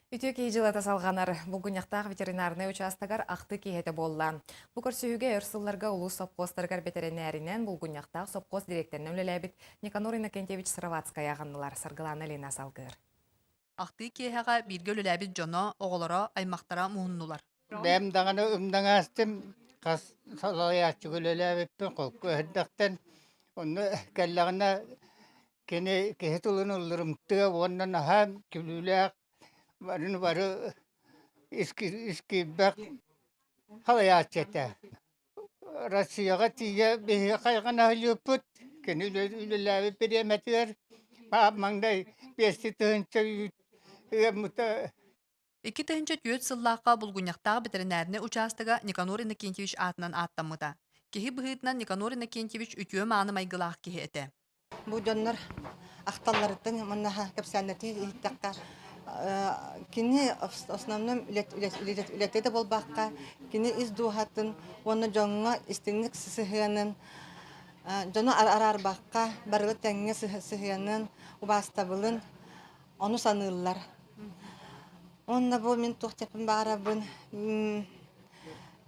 Үтө кей жылы тасалғанар бұлгуняқтағы ветеринарный участагар ақты кейеті болла. Бұл көрсүйіге өрсылларға ұлы сопқостарғар ветеринаринен бұлгуняқтағы сопқост директорын өлеләбіт Никанор Иннокентьевич Сыроватская ағанылар сарғыланы Лена Салгыр. Ақты кейеға бірге өлеләбіт жоно оғылара аймақтара мұхыннулар. Бәм дағаны өмдің астым қас салайатчы көлеләбіппін қолқы өйдіқтен. Оны кәллағына кені кехет ұлын ұлырымтыға оннан аға күліләк бары иски бәк халаятчыта. Россияға тия бейі қайғана үліппіт. Кені үліләбі переметер. Маңдай бесті тұхынчы үйеміті. 2 түйет сыллаққа бұлғыняқтағы ветеринарны участыға Никанор Иннокентьевич атынан аттамыда. Кехи бұхытынан Никанор Иннокентьевич үтіе мааны майгылақ кехи әті. Бу доннор ахталларытын маннаха капсаннати иттакка кини основном үлетеде болбакка кини из духатын оны жоңга истинник сыһыянын жоно арар бакка барылы теңге сыһыянын убастабылын оны саныллар. Онна бу мен тохтепин барабын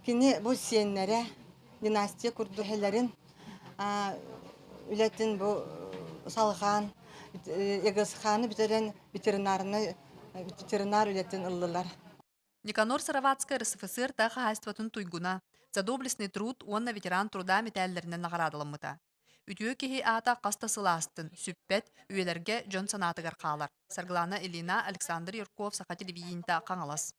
кини бу сиеннере династия курдухелерин үлетін бұл салған, егізханы бітерен ветеринар үлетін ұлылар. Никанор Сыроватская РСФСР тағы хайстватын туйгуна. За доблестный труд онна ветеран труда металлерінен нағарадылымыда. Үтіе кехи ата қаста сыластын, сүппет, үйелерге жон санатығар қалар. Саргылана Элина, Александр Юрков, Сақа телевидениета қаңылас.